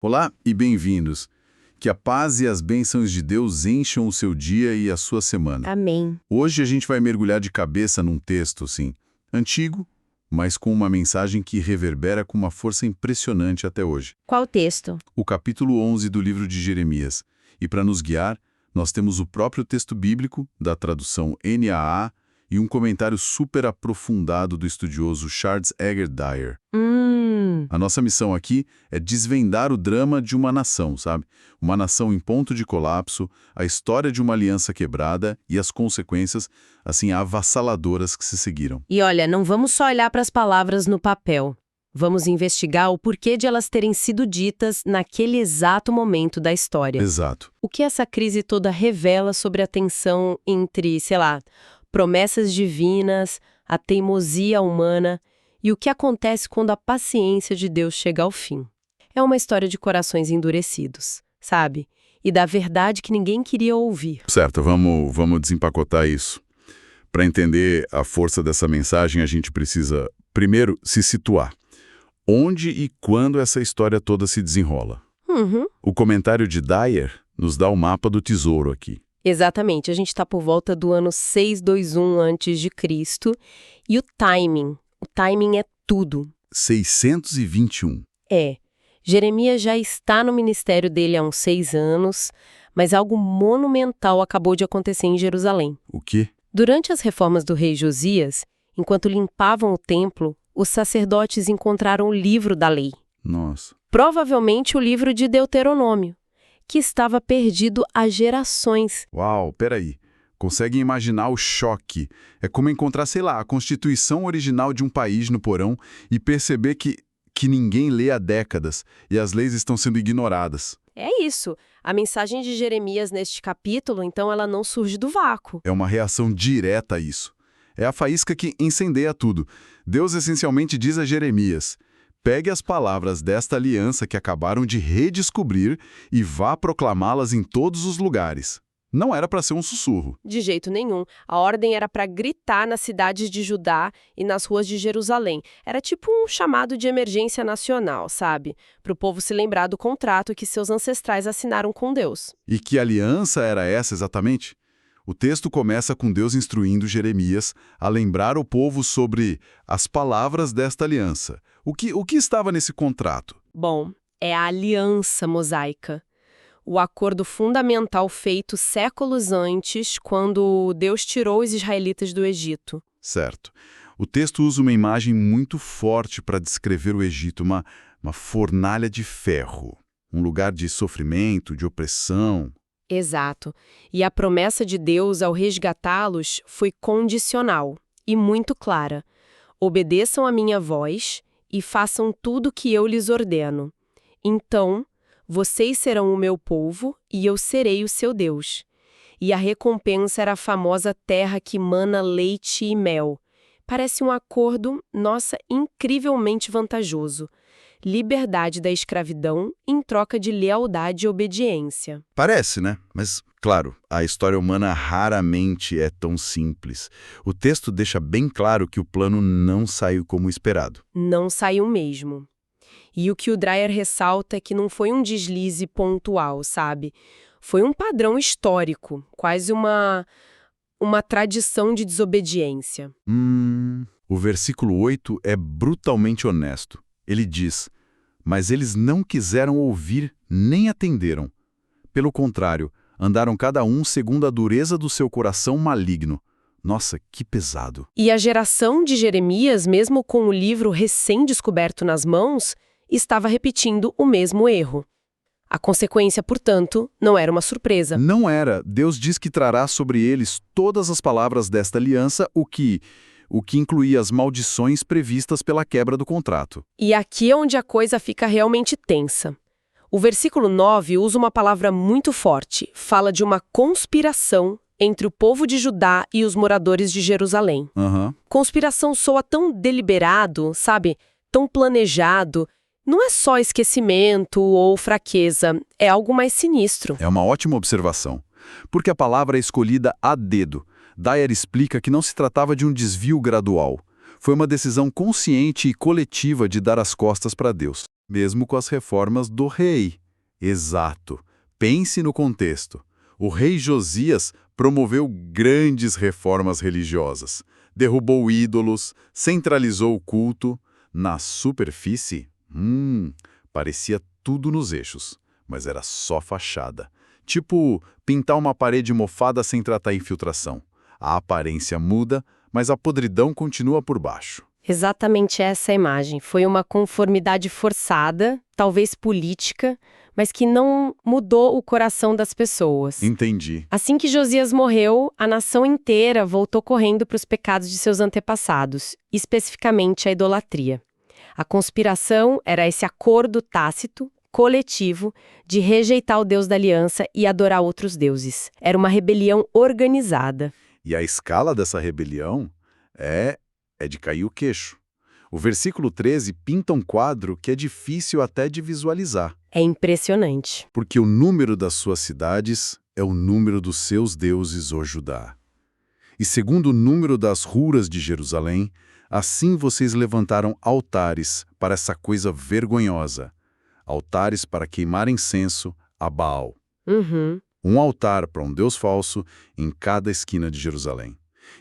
Olá e bem-vindos. Que a paz e as bênçãos de Deus encham o seu dia e a sua semana. Amém. Hoje a gente vai mergulhar de cabeça num texto, sim, antigo, mas com uma mensagem que reverbera com uma força impressionante até hoje. Qual texto? O capítulo 11 do livro de Jeremias. E para nos guiar, nós temos o próprio texto bíblico, da tradução NAA, e um comentário super aprofundado do estudioso Charles Eger Dyer. A nossa missão aqui é desvendar o drama de uma nação, sabe? Uma nação em ponto de colapso, a história de uma aliança quebrada e as consequências, assim, avassaladoras que se seguiram. E olha, não vamos só olhar para as palavras no papel. Vamos investigar o porquê de elas terem sido ditas naquele exato momento da história. Exato. O que essa crise toda revela sobre a tensão entre, sei lá, promessas divinas, a teimosia humana e o que acontece quando a paciência de Deus chega ao fim. É uma história de corações endurecidos, sabe? E da verdade que ninguém queria ouvir. Certo, vamos desempacotar isso. Para entender a força dessa mensagem, a gente precisa, primeiro, se situar. Onde e quando essa história toda se desenrola? O comentário de Dyer nos dá o mapa do tesouro aqui. Exatamente, a gente está por volta do ano 621 a.C. E o timing é tudo. 621. Jeremias já está no ministério dele há uns 6 anos, mas algo monumental acabou de acontecer em Jerusalém. O quê? Durante as reformas do rei Josias, enquanto limpavam o templo, os sacerdotes encontraram o livro da lei. Nossa. Provavelmente o livro de Deuteronômio, que estava perdido há gerações. Uau, peraí. Conseguem imaginar o choque? É como encontrar, sei lá, a constituição original de um país no porão e perceber que ninguém lê há décadas e as leis estão sendo ignoradas. É isso. A mensagem de Jeremias neste capítulo, então, ela não surge do vácuo. É uma reação direta a isso. É a faísca que incendeia tudo. Deus essencialmente diz a Jeremias: pegue as palavras desta aliança que acabaram de redescobrir e vá proclamá-las em todos os lugares. Não era para ser um sussurro. De jeito nenhum. A ordem era para gritar nas cidades de Judá e nas ruas de Jerusalém. Era tipo um chamado de emergência nacional, sabe? Para o povo se lembrar do contrato que seus ancestrais assinaram com Deus. E que aliança era essa exatamente? O texto começa com Deus instruindo Jeremias a lembrar o povo sobre as palavras desta aliança. O que estava nesse contrato? Bom, é a aliança mosaica. O acordo fundamental feito séculos antes, quando Deus tirou os israelitas do Egito. Certo. O texto usa uma imagem muito forte para descrever o Egito, uma fornalha de ferro, um lugar de sofrimento, de opressão. Exato. E a promessa de Deus ao resgatá-los foi condicional e muito clara. Obedeçam a minha voz e façam tudo o que eu lhes ordeno. Então, vocês serão o meu povo e eu serei o seu Deus. E a recompensa era a famosa terra que mana leite e mel. Parece um acordo, nossa, incrivelmente vantajoso. Liberdade da escravidão em troca de lealdade e obediência. Parece, né? Mas, claro, a história humana raramente é tão simples. O texto deixa bem claro que o plano não saiu como esperado. Não saiu mesmo. E o que o Dyer ressalta é que não foi um deslize pontual, sabe? Foi um padrão histórico, quase uma tradição de desobediência. O versículo 8 é brutalmente honesto. Ele diz: mas eles não quiseram ouvir nem atenderam. Pelo contrário, andaram cada um segundo a dureza do seu coração maligno. Nossa, que pesado. E a geração de Jeremias, mesmo com o livro recém-descoberto nas mãos, estava repetindo o mesmo erro. A consequência, portanto, não era uma surpresa. Não era. Deus diz que trará sobre eles todas as palavras desta aliança, o que incluía as maldições previstas pela quebra do contrato. E aqui é onde a coisa fica realmente tensa. O versículo 9 usa uma palavra muito forte. Fala de uma conspiração entre o povo de Judá e os moradores de Jerusalém. Conspiração soa tão deliberado, sabe? Tão planejado. Não é só esquecimento ou fraqueza, é algo mais sinistro. É uma ótima observação, porque a palavra é escolhida a dedo. Dyer explica que não se tratava de um desvio gradual. Foi uma decisão consciente e coletiva de dar as costas para Deus. Mesmo com as reformas do rei. Exato. Pense no contexto. O rei Josias promoveu grandes reformas religiosas. Derrubou ídolos, centralizou o culto. Na superfície, parecia tudo nos eixos, mas era só fachada. Tipo, pintar uma parede mofada sem tratar infiltração. A aparência muda, mas a podridão continua por baixo. Exatamente essa imagem. Foi uma conformidade forçada, talvez política, mas que não mudou o coração das pessoas. Entendi. Assim que Josias morreu, a nação inteira voltou correndo para os pecados de seus antepassados, especificamente a idolatria. A conspiração era esse acordo tácito, coletivo, de rejeitar o Deus da aliança e adorar outros deuses. Era uma rebelião organizada. E a escala dessa rebelião é de cair o queixo. O versículo 13 pinta um quadro que é difícil até de visualizar. É impressionante. Porque o número das suas cidades é o número dos seus deuses, ó Judá. E segundo o número das ruras de Jerusalém, assim vocês levantaram altares para essa coisa vergonhosa. Altares para queimar incenso a Baal. Um altar para um deus falso em cada esquina de Jerusalém.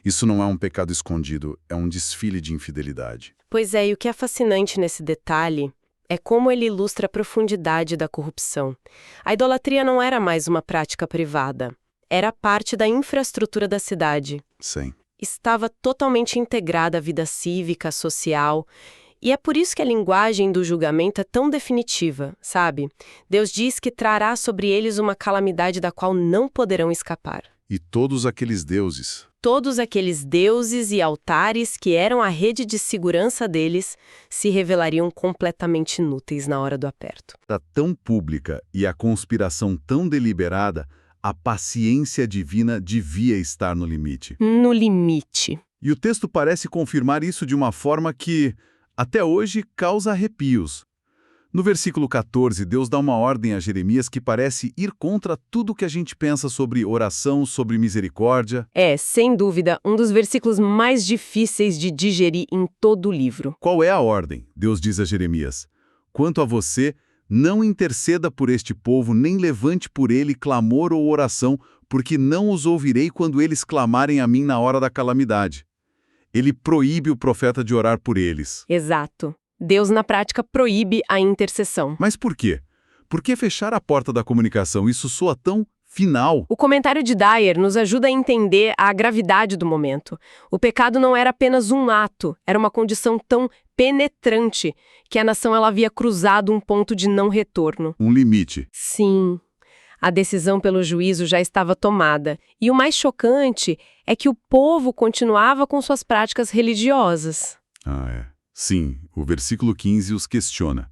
Isso não é um pecado escondido, é um desfile de infidelidade. Pois é, e o que é fascinante nesse detalhe é como ele ilustra a profundidade da corrupção. A idolatria não era mais uma prática privada. Era parte da infraestrutura da cidade. Sim. Estava totalmente integrada à vida cívica, social. E é por isso que a linguagem do julgamento é tão definitiva, sabe? Deus diz que trará sobre eles uma calamidade da qual não poderão escapar. E todos aqueles deuses. Todos aqueles deuses e altares que eram a rede de segurança deles se revelariam completamente inúteis na hora do aperto. Tá tão pública e a conspiração tão deliberada, a paciência divina devia estar no limite. No limite. E o texto parece confirmar isso de uma forma que, até hoje, causa arrepios. No versículo 14, Deus dá uma ordem a Jeremias que parece ir contra tudo que a gente pensa sobre oração, sobre misericórdia. É, sem dúvida, um dos versículos mais difíceis de digerir em todo o livro. Qual é a ordem? Deus diz a Jeremias: quanto a você, não interceda por este povo, nem levante por ele clamor ou oração, porque não os ouvirei quando eles clamarem a mim na hora da calamidade. Ele proíbe o profeta de orar por eles. Exato. Deus, na prática, proíbe a intercessão. Mas por quê? Por que fechar a porta da comunicação? Isso soa tão final. O comentário de Dyer nos ajuda a entender a gravidade do momento. O pecado não era apenas um ato, era uma condição tão penetrante que a nação ela havia cruzado um ponto de não retorno. Um limite. Sim. A decisão pelo juízo já estava tomada. E o mais chocante é que o povo continuava com suas práticas religiosas. Sim, o versículo 15 os questiona.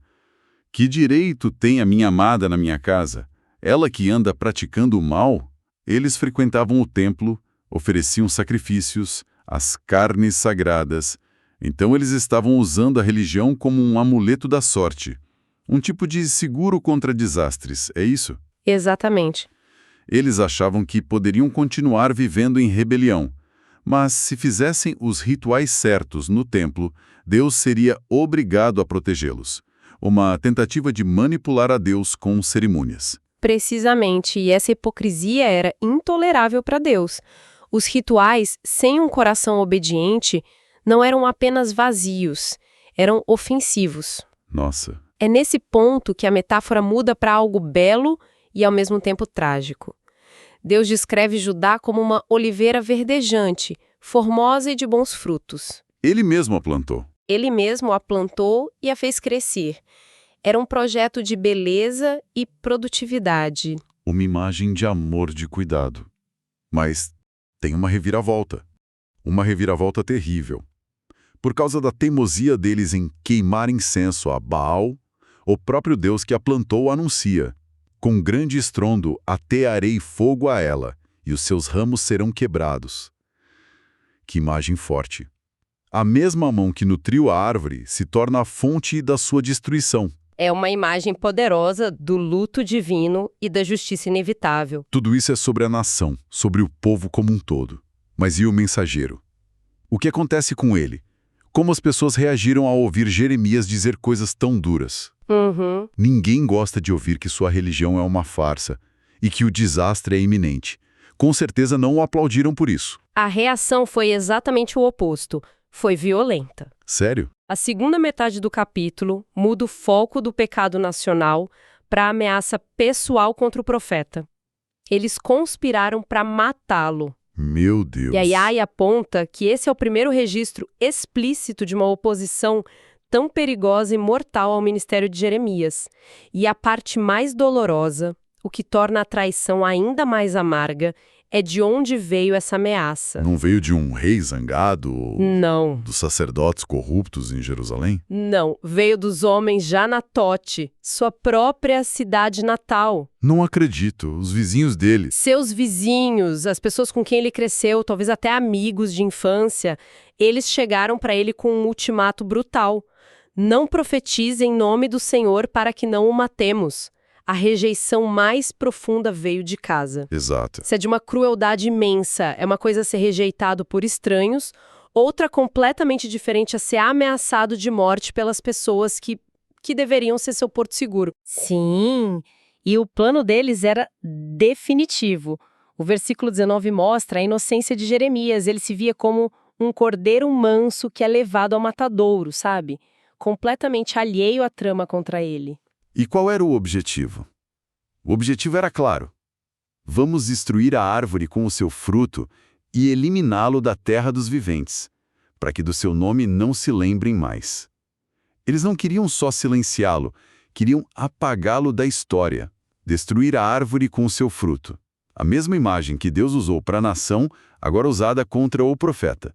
Que direito tem a minha amada na minha casa? Ela que anda praticando o mal? Eles frequentavam o templo, ofereciam sacrifícios, as carnes sagradas. Então eles estavam usando a religião como um amuleto da sorte. Um tipo de seguro contra desastres, é isso? Exatamente. Eles achavam que poderiam continuar vivendo em rebelião. Mas se fizessem os rituais certos no templo, Deus seria obrigado a protegê-los. Uma tentativa de manipular a Deus com cerimônias. Precisamente, e essa hipocrisia era intolerável para Deus. Os rituais, sem um coração obediente, não eram apenas vazios, eram ofensivos. Nossa. É nesse ponto que a metáfora muda para algo belo e ao mesmo tempo trágico. Deus descreve Judá como uma oliveira verdejante, formosa e de bons frutos. Ele mesmo a plantou. Ele mesmo a plantou e a fez crescer. Era um projeto de beleza e produtividade. Uma imagem de amor, de cuidado. Mas tem uma reviravolta. Uma reviravolta terrível. Por causa da teimosia deles em queimar incenso a Baal, o próprio Deus que a plantou anuncia: com grande estrondo atearei fogo a ela, e os seus ramos serão quebrados. Que imagem forte. A mesma mão que nutriu a árvore se torna a fonte da sua destruição. É uma imagem poderosa do luto divino e da justiça inevitável. Tudo isso é sobre a nação, sobre o povo como um todo. Mas e o mensageiro? O que acontece com ele? como as pessoas reagiram ao ouvir Jeremias dizer coisas tão duras. Uhum. Ninguém gosta de ouvir que sua religião é uma farsa e que o desastre é iminente. Com certeza não o aplaudiram por isso. A reação foi exatamente o oposto. Foi violenta. Sério? A segunda metade do capítulo muda o foco do pecado nacional para a ameaça pessoal contra o profeta. Eles conspiraram para matá-lo. Meu Deus. E a Yai aponta que esse é o primeiro registro explícito de uma oposição tão perigosa e mortal ao ministério de Jeremias. E a parte mais dolorosa, o que torna a traição ainda mais amarga, é de onde veio essa ameaça. Não veio de um rei zangado? Ou Não. dos sacerdotes corruptos em Jerusalém? Não, veio dos homens de Anatote, sua própria cidade natal. Não acredito. Os vizinhos dele. Seus vizinhos, as pessoas com quem ele cresceu, talvez até amigos de infância, eles chegaram para ele com um ultimato brutal. Não profetize em nome do Senhor para que não o matemos. A rejeição mais profunda veio de casa. Exato. Isso é de uma crueldade imensa. É uma coisa ser rejeitado por estranhos, outra completamente diferente a ser ameaçado de morte pelas pessoas que deveriam ser seu porto seguro. Sim, e o plano deles era definitivo. O versículo 19 mostra a inocência de Jeremias. Ele se via como um cordeiro manso que é levado ao matadouro, sabe? Completamente alheio à trama contra ele. E qual era o objetivo? O objetivo era claro. Vamos destruir a árvore com o seu fruto e eliminá-lo da terra dos viventes, para que do seu nome não se lembrem mais. Eles não queriam só silenciá-lo, queriam apagá-lo da história, destruir a árvore com o seu fruto. A mesma imagem que Deus usou para a nação, agora usada contra o profeta.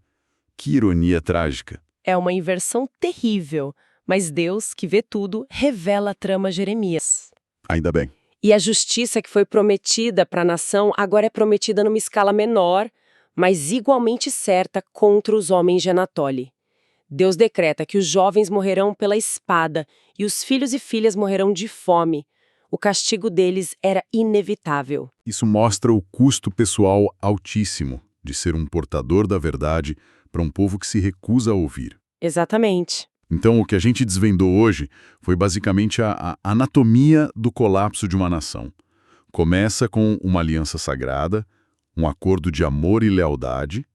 Que ironia trágica. É uma inversão terrível, mas Deus, que vê tudo, revela a trama a Jeremias. Ainda bem. E a justiça que foi prometida para a nação agora é prometida numa escala menor, mas igualmente certa contra os homens de Anatole. Deus decreta que os jovens morrerão pela espada e os filhos e filhas morrerão de fome. O castigo deles era inevitável. Isso mostra o custo pessoal altíssimo de ser um portador da verdade para um povo que se recusa a ouvir. Exatamente. Então, o que a gente desvendou hoje foi basicamente a anatomia do colapso de uma nação. Começa com uma aliança sagrada, um acordo de amor e lealdade,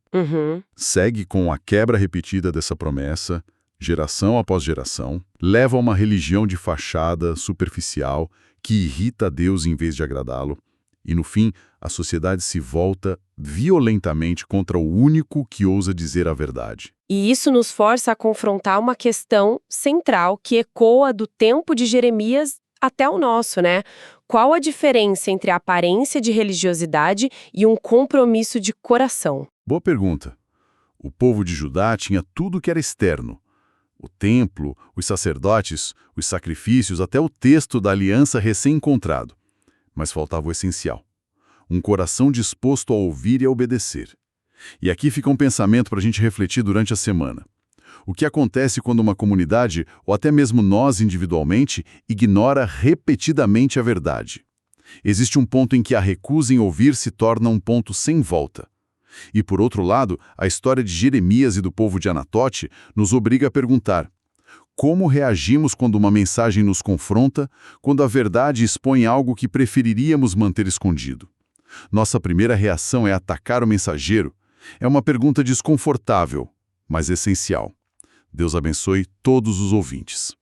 segue com a quebra repetida dessa promessa, geração após geração, leva a uma religião de fachada superficial que irrita a Deus em vez de agradá-lo, e no fim, a sociedade se volta violentamente contra o único que ousa dizer a verdade. E isso nos força a confrontar uma questão central que ecoa do tempo de Jeremias até o nosso, né? Qual a diferença entre a aparência de religiosidade e um compromisso de coração? Boa pergunta. O povo de Judá tinha tudo que era externo. O templo, os sacerdotes, os sacrifícios, até o texto da aliança recém-encontrado. Mas faltava o essencial. Um coração disposto a ouvir e a obedecer. E aqui fica um pensamento para a gente refletir durante a semana. O que acontece quando uma comunidade, ou até mesmo nós individualmente, ignora repetidamente a verdade? Existe um ponto em que a recusa em ouvir se torna um ponto sem volta. E, por outro lado, a história de Jeremias e do povo de Anatote nos obriga a perguntar: como reagimos quando uma mensagem nos confronta, quando a verdade expõe algo que preferiríamos manter escondido? Nossa primeira reação é atacar o mensageiro? É uma pergunta desconfortável, mas essencial. Deus abençoe todos os ouvintes.